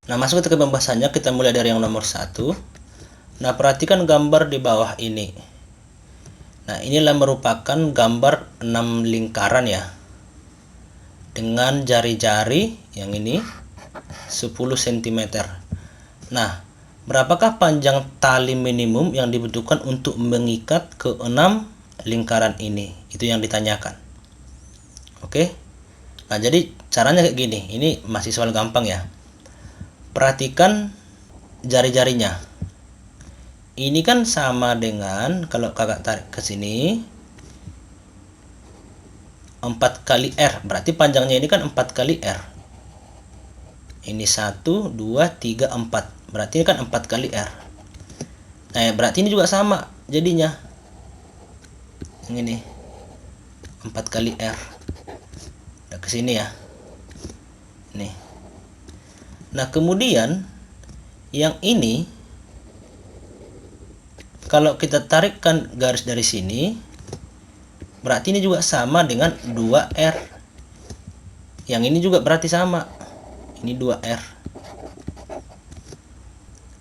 Nah, masuk ke pembahasannya, kita mulai dari yang nomor 1. Nah, perhatikan gambar di bawah ini. Nah, inilah merupakan gambar 6 lingkaran ya. Dengan jari-jari yang ini 10 cm. Nah, berapakah panjang tali minimum yang dibutuhkan untuk mengikat ke 6 lingkaran ini? Itu yang ditanyakan. Oke. Nah, jadi caranya kayak gini. Ini masih soal gampang ya. Perhatikan jari-jarinya. Ini kan sama dengan, kalau kakak tarik ke sini 4 kali R, berarti panjangnya ini kan 4 kali R. Ini 1, 2, 3, 4, berarti ini kan 4 kali R. Nah, berarti ini juga sama jadinya. Yang ini 4 kali R. Nah, ke sini ya. Nih. Nah, kemudian yang ini, kalau kita tarikkan garis dari sini, berarti ini juga sama dengan 2R. Yang ini juga berarti sama. Ini 2R.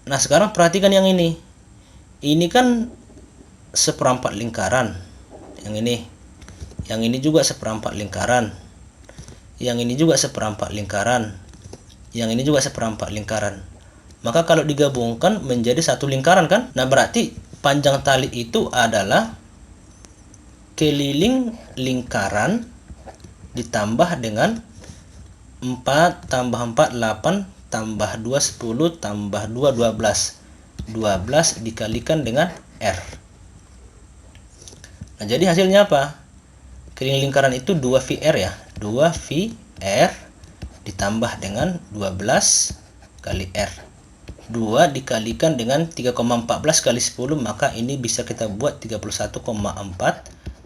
Nah, sekarang perhatikan yang ini. Ini kan seperempat lingkaran. Yang ini. Yang ini juga seperempat lingkaran. Yang ini juga seperempat lingkaran. Yang ini juga seperempat lingkaran. Maka kalau digabungkan menjadi satu lingkaran kan? Nah, berarti panjang tali itu adalah keliling lingkaran ditambah dengan 4 tambah 4 8 tambah 2 10 tambah 2 12. 12 dikalikan dengan R. Nah, jadi hasilnya apa? Keliling lingkaran itu 2VR ya. 2VR ditambah dengan 12 kali R. 2 dikalikan dengan 3,14 kali 10, maka ini bisa kita buat 31,4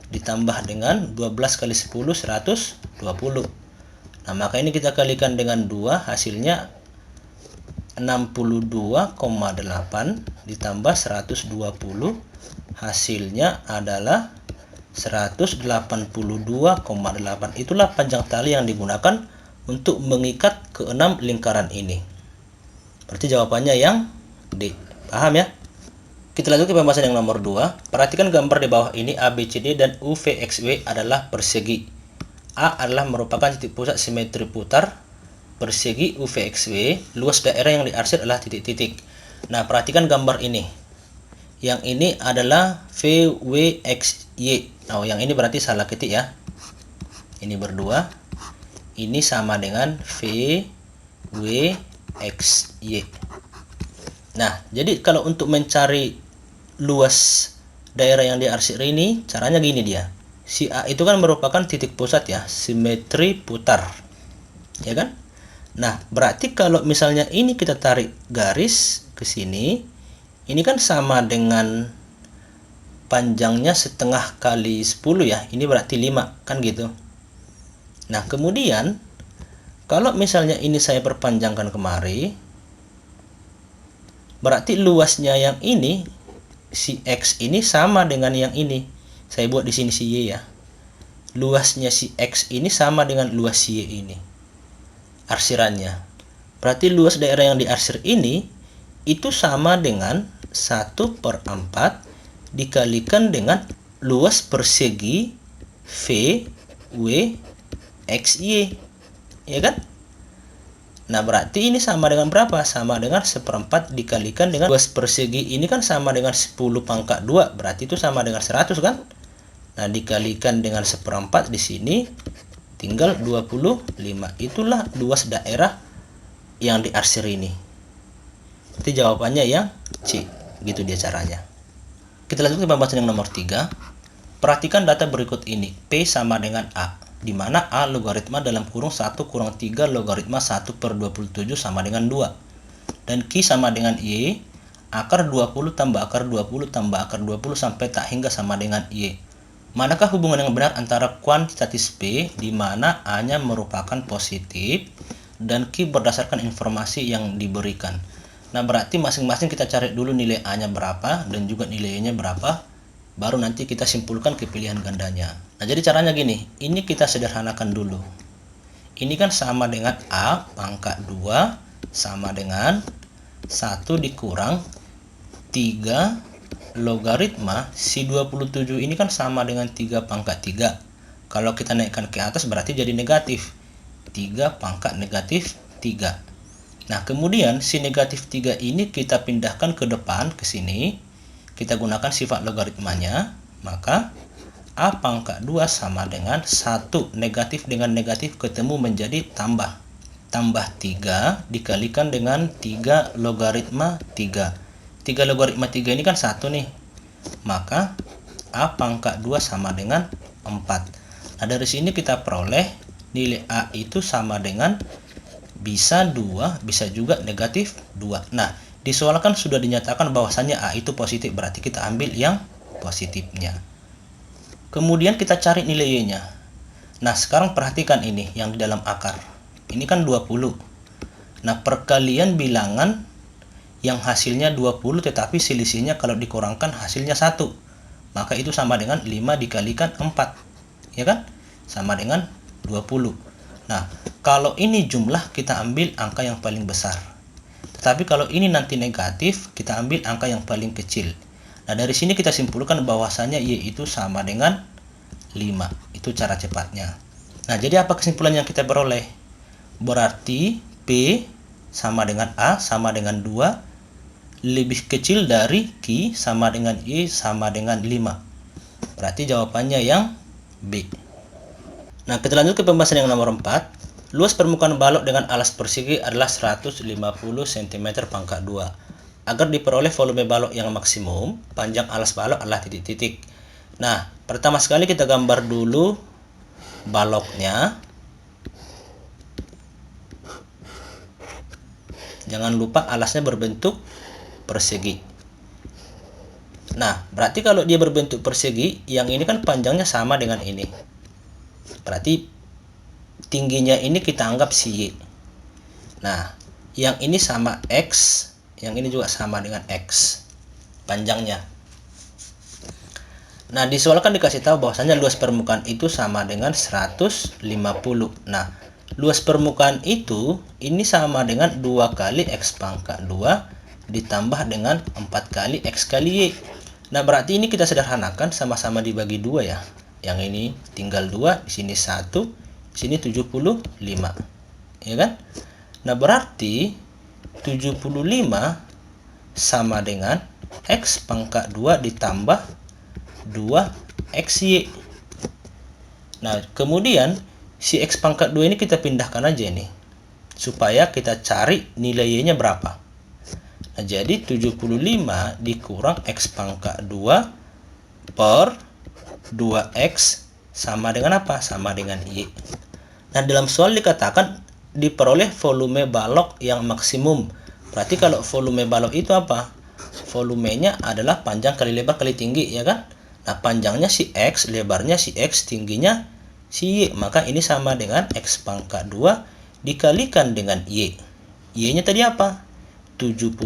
ditambah dengan 12 kali 10, 120. Nah, maka ini kita kalikan dengan 2, hasilnya 62,8 ditambah 120, hasilnya adalah 182,8. Itulah panjang tali yang digunakan untuk mengikat ke 6 lingkaran ini. Berarti jawabannya yang D. Paham ya? Kita lanjut ke pembahasan yang nomor 2. Perhatikan gambar di bawah ini. ABCD dan UVXW adalah persegi. A adalah merupakan titik pusat simetri putar persegi UVXW. Luas daerah yang diarsir adalah titik-titik. Nah, perhatikan gambar ini. Yang ini adalah VWXY. Nah, yang ini berarti salah ketik ya. Ini berdua. Ini sama dengan VWXY. Nah, jadi kalau untuk mencari luas daerah yang diarsir ini, caranya gini dia. Si A itu kan merupakan titik pusat ya, simetri putar. Ya kan? Nah, berarti kalau misalnya ini kita tarik garis ke sini, ini kan sama dengan panjangnya setengah kali 10 ya. Ini berarti 5, kan gitu. Nah, kemudian kalau misalnya ini saya perpanjangkan kemari, berarti luasnya yang ini, si X ini sama dengan yang ini. Saya buat di sini si Y ya. Luasnya si X ini sama dengan luas si Y ini. Arsirannya. Berarti luas daerah yang diarsir ini itu sama dengan 1/4 dikalikan dengan luas persegi VWXY, ya kan? Nah, berarti ini sama dengan berapa? Sama dengan 1/4 dikalikan dengan luas persegi ini kan sama dengan 10⁻², berarti itu sama dengan 100 kan? Nah, dikalikan dengan 1/4 di sini tinggal 25. Itulah luas daerah yang diarsir ini. Berarti jawabannya yang C. Gitu dia caranya. Kita lanjut ke pembahasan yang nomor 3. Perhatikan data berikut ini. P sama dengan A, di mana A logaritma dalam kurung 1 kurang 3 logaritma 1 per 27 sama dengan 2. Dan Q sama dengan Y, akar 20 tambah akar 20 tambah akar 20 sampai tak hingga sama dengan Y. Manakah hubungan yang benar antara kuantitatis P, di mana A-nya merupakan positif, dan Q berdasarkan informasi yang diberikan? Nah, berarti masing-masing kita cari dulu nilai A-nya berapa dan juga nilainya berapa. Baru nanti kita simpulkan kepilihan gandanya. Nah, jadi caranya gini. Ini kita sederhanakan dulu. Ini kan sama dengan A pangkat 2 sama dengan 1 dikurang 3 logaritma si 27 ini kan sama dengan 3 pangkat 3. Kalau kita naikkan ke atas berarti jadi negatif. 3 pangkat negatif 3. Nah, kemudian si negatif 3 ini kita pindahkan ke depan, ke sini. Kita gunakan sifat logaritmanya, maka A pangkat 2 sama dengan 1 negatif dengan negatif ketemu menjadi tambah. Tambah 3 dikalikan dengan 3 logaritma 3. 3 logaritma 3 ini kan 1 nih. Maka A pangkat 2 sama dengan 4. Nah, dari sini kita peroleh nilai A itu sama dengan bisa 2, bisa juga negatif 2. Nah, di soal kan sudah dinyatakan bahwasannya A itu positif, berarti kita ambil yang positifnya. Kemudian kita cari nilai Y-nya. Nah, sekarang perhatikan ini yang di dalam akar. Ini kan 20. Nah, perkalian bilangan yang hasilnya 20 tetapi selisihnya kalau dikurangkan hasilnya 1. Maka itu sama dengan 5 dikalikan 4. Ya kan? Sama dengan 20. Nah, kalau ini jumlah kita ambil angka yang paling besar. Tetapi kalau ini nanti negatif, kita ambil angka yang paling kecil. Nah, dari sini kita simpulkan bahwasannya Y itu sama dengan 5. Itu cara cepatnya. Nah, jadi apa kesimpulan yang kita peroleh? Berarti P sama dengan A sama dengan 2, lebih kecil dari Q sama dengan Y sama dengan 5. Berarti jawabannya yang B. Nah, kita lanjut ke pembahasan yang nomor 4. Luas permukaan balok dengan alas persegi adalah 150 cm pangkat 2. Agar diperoleh volume balok yang maksimum, panjang alas balok adalah titik-titik. Nah, pertama sekali kita gambar dulu baloknya. Jangan lupa alasnya berbentuk persegi. Nah, berarti kalau dia berbentuk persegi, yang ini kan panjangnya sama dengan ini. Berarti tingginya ini kita anggap si Y. Nah, yang ini sama X, yang ini juga sama dengan X panjangnya. Nah, di soal kan dikasih tahu bahwasanya luas permukaan itu sama dengan 150. Nah, luas permukaan itu ini sama dengan 2 kali X pangkat 2 ditambah dengan 4 kali X kali Y. Nah, berarti ini kita sederhanakan, sama-sama dibagi 2 ya. Yang ini tinggal 2, di sini 1, sini 75, ya kan? Nah, berarti 75 sama dengan X pangkat 2 ditambah 2XY. Nah, kemudian si X pangkat 2 ini kita pindahkan aja nih, supaya kita cari nilai Y-nya berapa. Nah, jadi 75 dikurang X pangkat 2 per 2X sama dengan apa? Sama dengan Y. Nah, dalam soal dikatakan diperoleh volume balok yang maksimum. Berarti kalau volume balok itu apa? Volumenya adalah panjang kali lebar kali tinggi, ya kan? Nah, panjangnya si X, lebarnya si X, tingginya si Y. Maka ini sama dengan X pangkat 2 dikalikan dengan Y. Y-nya tadi apa? 75,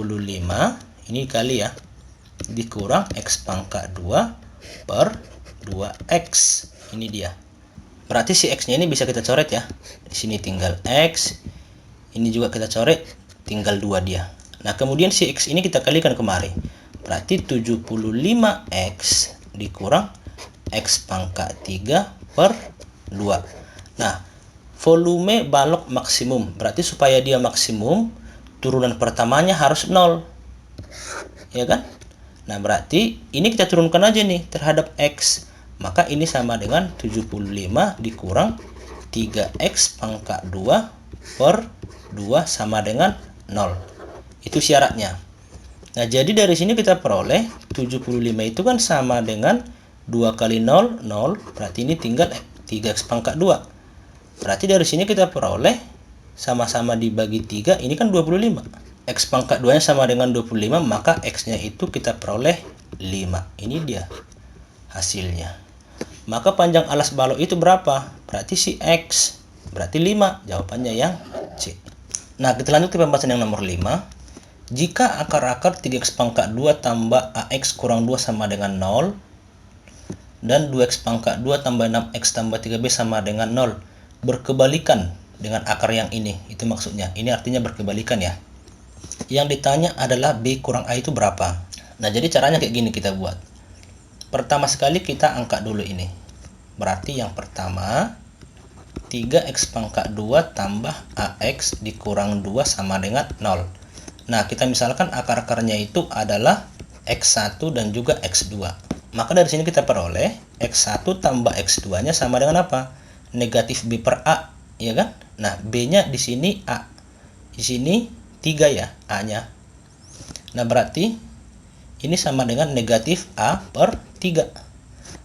ini kali ya, dikurang X pangkat 2 per 2X. Ini dia. Berarti si X-nya ini bisa kita coret ya. Di sini tinggal X. Ini juga kita coret, tinggal 2 dia. Nah, kemudian si X ini kita kalikan kemari. Berarti 75X dikurang X pangkat 3 per 2. Nah, volume balok maksimum. Berarti supaya dia maksimum, turunan pertamanya harus 0. Ya kan? Nah, berarti ini kita turunkan aja nih terhadap X. Maka ini sama dengan 75 dikurang 3X pangkat 2 per 2 sama dengan 0. Itu syaratnya. Nah, jadi dari sini kita peroleh 75 itu kan sama dengan 2 kali 0, 0. Berarti ini tinggal 3x pangkat 2. Berarti dari sini kita peroleh sama-sama dibagi 3, ini kan 25. X pangkat 2-nya sama dengan 25, maka X-nya itu kita peroleh 5. Ini dia hasilnya. Maka panjang alas balok itu berapa? Berarti si X. Berarti 5. Jawabannya yang C. Nah, kita lanjut ke pembahasan yang nomor 5. Jika akar-akar 3x pangkat 2 tambah AX kurang 2 sama dengan 0, dan 2x pangkat 2 tambah 6x tambah 3b sama dengan 0, berkebalikan dengan akar yang ini. Itu maksudnya. Ini artinya berkebalikan ya. Yang ditanya adalah b kurang a itu berapa. Nah, jadi caranya kayak gini kita buat. Pertama sekali kita angkat dulu ini. Berarti yang pertama 3x pangkat 2 tambah AX dikurang 2 sama dengan 0. Nah, kita misalkan akar-akarnya itu adalah X1 dan juga X2. Maka dari sini kita peroleh X1 tambah X2-nya sama dengan apa? Negatif B per A, ya kan? Nah, B-nya di sini A. Di sini 3 ya, A-nya. Nah, berarti ini sama dengan negatif A per 3.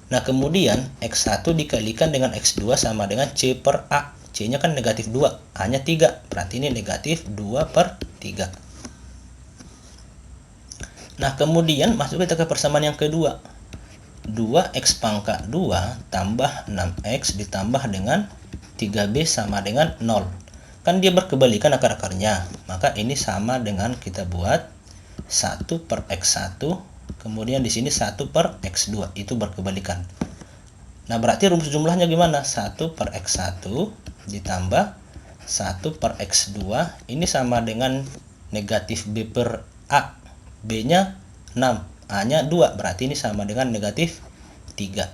Nah, kemudian X1 dikalikan dengan X2 sama dengan C per A. C-nya kan negatif 2, A-nya 3. Berarti ini negatif 2 per 3. Nah, kemudian masuk kita ke persamaan yang kedua. 2x pangkat 2 tambah 6x ditambah dengan 3b sama dengan 0. Kan dia berkebalikan akar-akarnya. Maka ini sama dengan kita buat 1 per x1. Kemudian di sini 1 per x2. Itu berkebalikan. Nah, berarti rumus jumlahnya gimana? 1 per x1 ditambah 1 per x2. Ini sama dengan negatif b per a. B-nya 6, A-nya 2, berarti ini sama dengan negatif 3.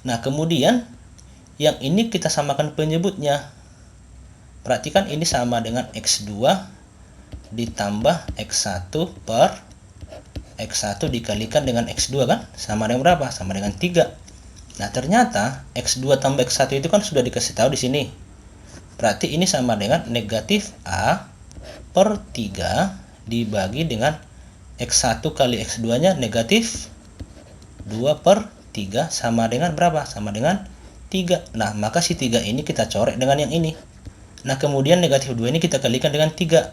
Nah, kemudian yang ini kita samakan penyebutnya. Perhatikan ini sama dengan X2 ditambah X1 per X1 dikalikan dengan X2 kan? Sama dengan berapa? Sama dengan 3. Nah, ternyata X2 tambah X1 itu kan sudah dikasih tahu di sini. Berarti ini sama dengan negatif A per 3 dibagi dengan X1 kali X2 nya negatif 2 per 3 sama dengan berapa? Sama dengan 3. Nah, maka si 3 ini kita coret dengan yang ini. Nah, kemudian negatif 2 ini kita kalikan dengan 3.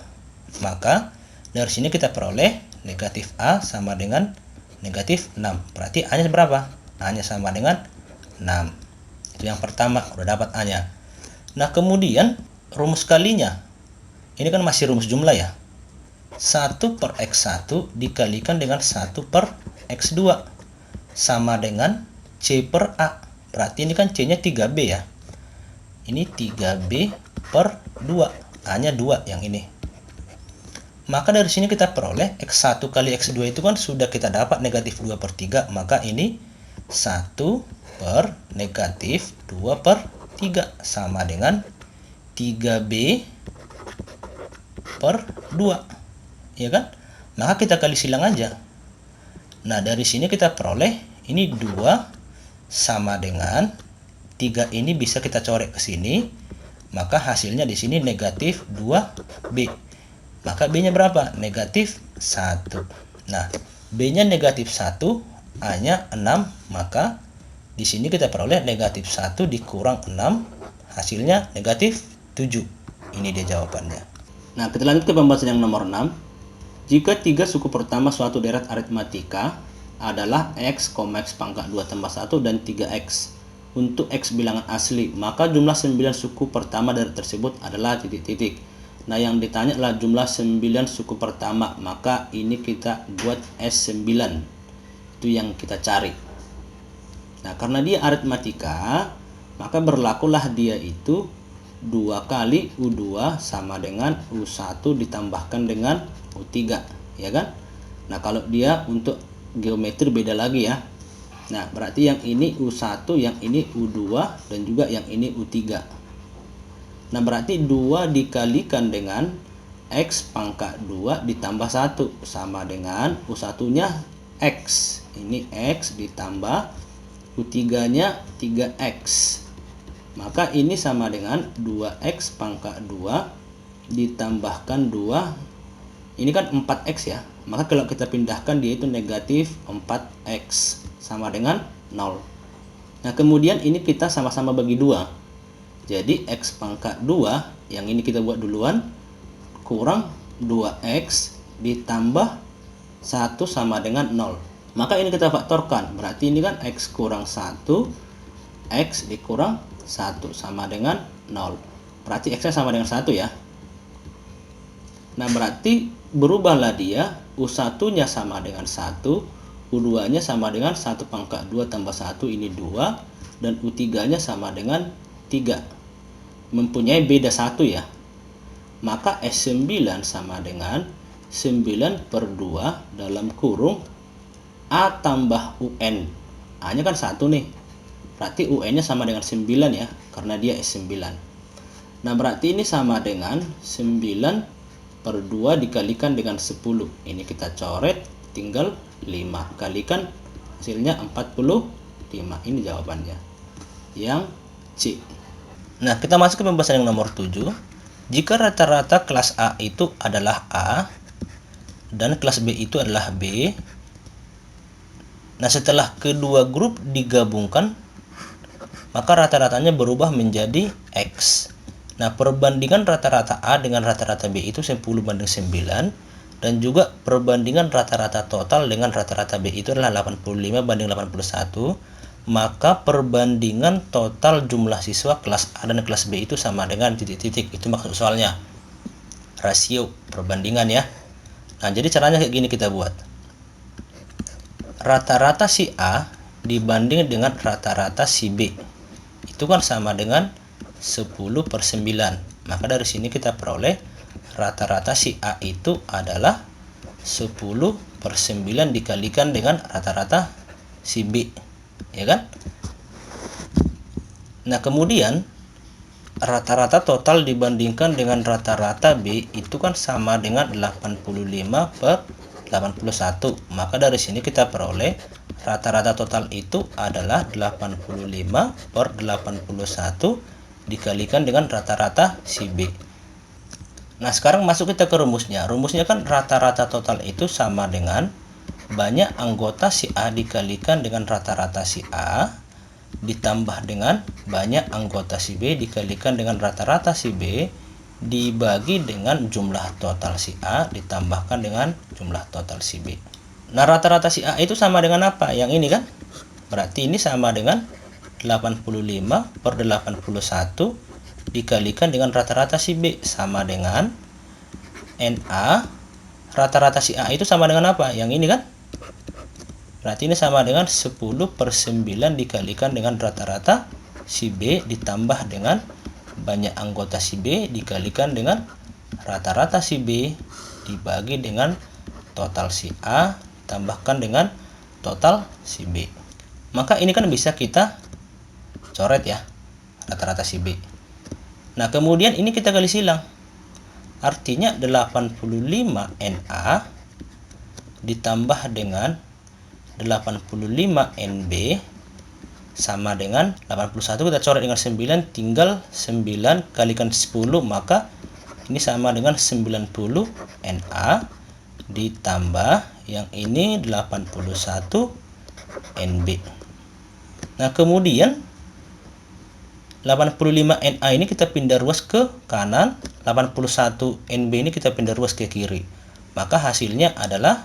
Maka dari sini kita peroleh negatif A sama dengan negatif 6. Berarti A nya berapa? A nya sama dengan 6. Itu yang pertama, udah dapat A nya. Nah, kemudian rumus kalinya. Ini kan masih rumus jumlah ya. 1 per X1 dikalikan dengan 1 per X2 sama dengan C per A. Berarti ini kan C-nya 3B ya. Ini 3B per 2. A-nya 2 yang ini. Maka dari sini kita peroleh X1 kali X2 itu kan sudah kita dapat negatif 2 per 3. Maka ini 1 per negatif 2 per 3 sama dengan 3B per 2. Ya kan? Maka kita kali silang aja. Nah, dari sini kita peroleh ini 2 sama dengan 3 ini bisa kita coret ke sini. Maka hasilnya di sini negatif 2B. Maka B-nya berapa? Negatif 1. Nah, B-nya negatif 1, A-nya 6. Maka di sini kita peroleh negatif 1 dikurang 6. Hasilnya negatif 7. Ini dia jawabannya. Nah, kita lanjut ke pembahasan yang nomor 6. Jika 3 suku pertama suatu deret aritmatika adalah x, x pangkat 2 tambah 1 dan 3x untuk x bilangan asli, maka jumlah 9 suku pertama deret tersebut adalah titik-titik. Nah, yang ditanya adalah jumlah 9 suku pertama, maka ini kita buat S9. Itu yang kita cari. Nah, karena dia aritmatika, maka berlakulah dia itu 2 kali U2 sama dengan U1 ditambahkan dengan U3, ya kan? Nah, kalau dia untuk geometri beda lagi ya. Nah, berarti yang ini U1, yang ini U2, dan juga yang ini U3. Nah, berarti 2 dikalikan dengan X pangkat 2 ditambah 1 sama dengan U1-nya X. Ini X ditambah U3-nya 3X. Maka ini sama dengan 2X pangkat 2 ditambahkan 2 Ini kan 4x ya. Maka kalau kita pindahkan dia itu negatif 4x sama dengan 0. Nah, kemudian ini kita sama-sama bagi 2. Jadi x pangkat 2 yang ini kita buat duluan kurang 2x ditambah 1 sama dengan 0. Maka ini kita faktorkan. Berarti ini kan x kurang 1, x dikurang 1 sama dengan 0. Berarti x-nya sama dengan 1 ya. Nah, berarti berubahlah dia. U1-nya sama dengan 1, U2-nya sama dengan 1 pangkat 2 tambah 1, ini 2. Dan U3-nya sama dengan 3. Mempunyai beda 1 ya. Maka S9 sama dengan 9 per 2 dalam kurung A tambah UN. A-nya kan 1 nih. Berarti UN-nya sama dengan 9 ya, karena dia S9. Nah, berarti ini sama dengan 9 per 2 dikalikan dengan 10. Ini kita coret, tinggal 5. Kalikan hasilnya 45. Ini jawabannya. Yang C. Nah, kita masuk ke pembahasan yang nomor 7. Jika rata-rata kelas A itu adalah A dan kelas B itu adalah B, nah setelah kedua grup digabungkan, maka rata-ratanya berubah menjadi X. Nah, perbandingan rata-rata A dengan rata-rata B itu 10:9, dan juga perbandingan rata-rata total dengan rata-rata B itu adalah 85:81. Maka perbandingan total jumlah siswa kelas A dan kelas B itu sama dengan titik-titik. Itu maksud soalnya. Rasio perbandingan ya. Nah, jadi caranya kayak gini kita buat. Rata-rata si A dibanding dengan rata-rata si B itu kan sama dengan 10/9. Maka dari sini kita peroleh rata-rata si A itu adalah 10/9 dikalikan dengan rata-rata si B, ya kan? Nah, kemudian rata-rata total dibandingkan dengan rata-rata B itu kan sama dengan 85/81. Maka dari sini kita peroleh rata-rata total itu adalah 85/81 dikalikan dengan rata-rata si B. Nah, sekarang masuk kita ke rumusnya. Rumusnya kan rata-rata total itu sama dengan banyak anggota si A dikalikan dengan rata-rata si A ditambah dengan banyak anggota si B dikalikan dengan rata-rata si B dibagi dengan jumlah total si A ditambahkan dengan jumlah total si B. Nah, rata-rata si A itu sama dengan apa? Yang ini kan? Berarti ini sama dengan 85/81 dikalikan dengan rata-rata si B sama dengan NA. Rata-rata si A itu sama dengan apa? Yang ini kan? Berarti ini sama dengan 10/9 dikalikan dengan rata-rata si B ditambah dengan banyak anggota si B dikalikan dengan rata-rata si B dibagi dengan total si A tambahkan dengan total si B. Maka ini kan bisa kita coret ya, rata-rata si B. Nah, kemudian ini kita kali silang. Artinya 85 NA ditambah dengan 85 NB sama dengan 81. Kita coret dengan 9, tinggal 9 kalikan 10, maka ini sama dengan 90 NA ditambah yang ini 81 NB. Nah, kemudian 85 NA ini kita pindah ruas ke kanan, 81 NB ini kita pindah ruas ke kiri. Maka hasilnya adalah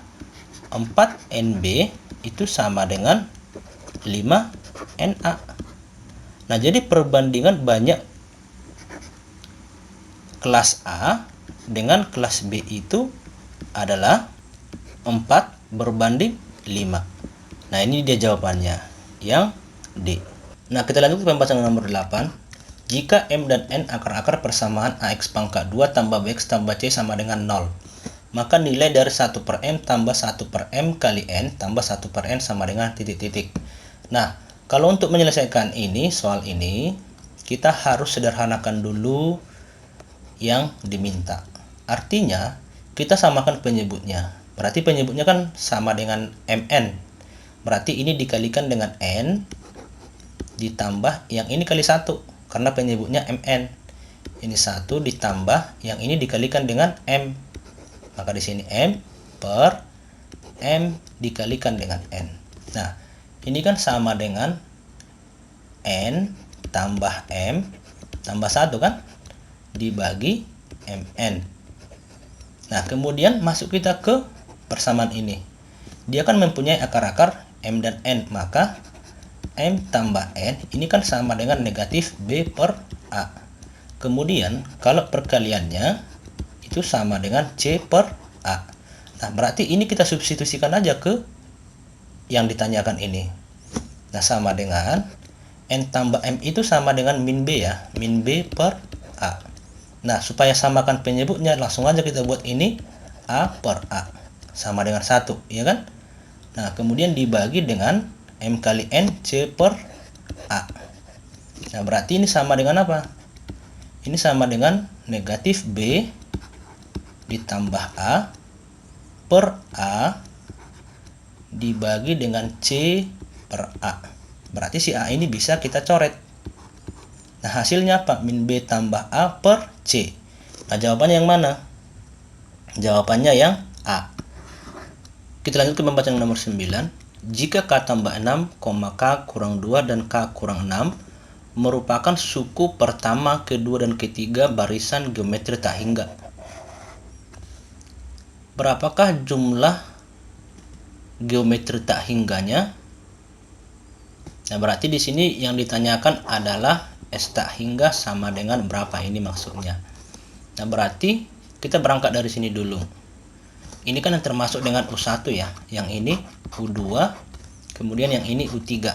4 NB itu sama dengan 5 NA. Nah, jadi perbandingan banyak kelas A dengan kelas B itu adalah 4/5. Nah, ini dia jawabannya, yang D. Nah, kita lanjut ke pembahasan nomor 8. Jika M dan N akar-akar persamaan AX pangkat 2 tambah BX tambah C sama dengan 0, maka nilai dari 1/M tambah 1/M kali N tambah 1/N sama dengan titik-titik. Nah, kalau untuk menyelesaikan ini, soal ini, kita harus sederhanakan dulu yang diminta. Artinya, kita samakan penyebutnya. Berarti penyebutnya kan sama dengan MN. Berarti ini dikalikan dengan N, ditambah yang ini kali 1. Karena penyebutnya MN. Ini 1 ditambah, yang ini dikalikan dengan M. Maka di sini M per M dikalikan dengan N. Nah, ini kan sama dengan N tambah M tambah 1 kan? Dibagi MN. Nah, kemudian masuk kita ke persamaan ini. Dia kan mempunyai akar-akar M dan N, maka M tambah N ini kan sama dengan negatif B per A. Kemudian kalau perkaliannya itu sama dengan C per A. Nah, berarti ini kita substitusikan aja ke yang ditanyakan ini. Nah, sama dengan N tambah M itu sama dengan min B ya, min B per A. Nah, supaya samakan penyebutnya, langsung aja kita buat ini A per A sama dengan 1, ya kan? Nah, kemudian dibagi dengan M kali N C per A. Nah, berarti ini sama dengan apa? Ini sama dengan negatif B ditambah A per A dibagi dengan C per A. Berarti si A ini bisa kita coret. Nah, hasilnya apa? Min B tambah A per C. Nah, jawabannya yang mana? Jawabannya yang A. Kita lanjut ke pembacaan nomor 9. Jika K tambah 6, K kurang 2 dan K kurang 6 merupakan suku pertama, kedua, dan ketiga barisan geometri tak hingga. Berapakah jumlah geometri tak hingganya? Nah, berarti di sini yang ditanyakan adalah S tak hingga sama dengan berapa, ini maksudnya. Nah, berarti kita berangkat dari sini dulu. Ini kan yang termasuk dengan U1 ya. Yang ini U2, kemudian yang ini U3.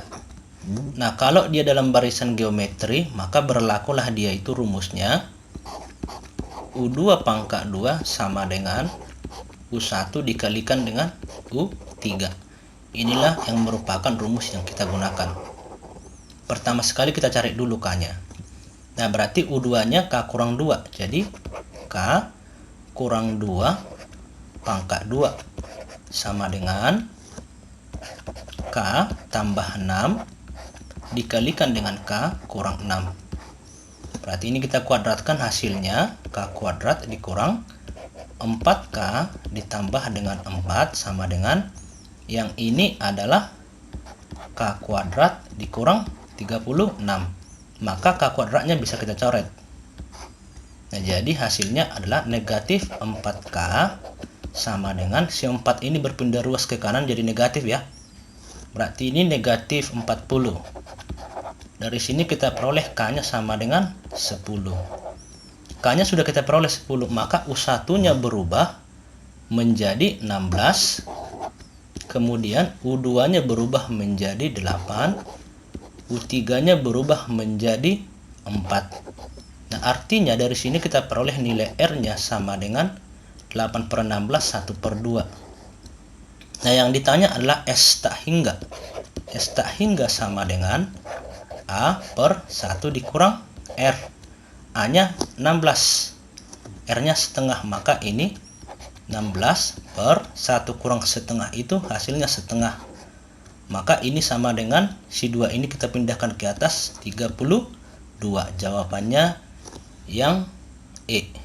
Nah, kalau dia dalam barisan geometri, maka berlakulah dia itu rumusnya U2 pangkat 2 sama dengan U1 dikalikan dengan U3. Inilah yang merupakan rumus yang kita gunakan. Pertama sekali kita cari dulu K-nya. Nah, berarti U2-nya K kurang 2. Jadi K kurang 2 pangkat 2 sama dengan K tambah 6 dikalikan dengan K kurang 6. Berarti ini kita kuadratkan, hasilnya K kuadrat dikurang 4K ditambah dengan 4 sama dengan yang ini adalah K kuadrat dikurang 36. Maka K kuadratnya bisa kita coret. Nah, jadi hasilnya adalah negatif 4K sama dengan si 4 ini berpindah ruas ke kanan jadi negatif ya. Berarti ini negatif 40. Dari sini kita peroleh K-nya sama dengan 10. K-nya sudah kita peroleh 10, maka U1-nya berubah menjadi 16. Kemudian U2-nya berubah menjadi 8. U3-nya berubah menjadi 4. Nah, artinya dari sini kita peroleh nilai R-nya sama dengan 8 per 16, 1 per 2. Nah, yang ditanya adalah S tak hingga. S tak hingga sama dengan A per 1 dikurang R. A-nya 16. R-nya setengah, maka ini 16 per 1 kurang setengah itu hasilnya setengah. Maka ini sama dengan si 2 ini kita pindahkan ke atas 32. Jawabannya yang E.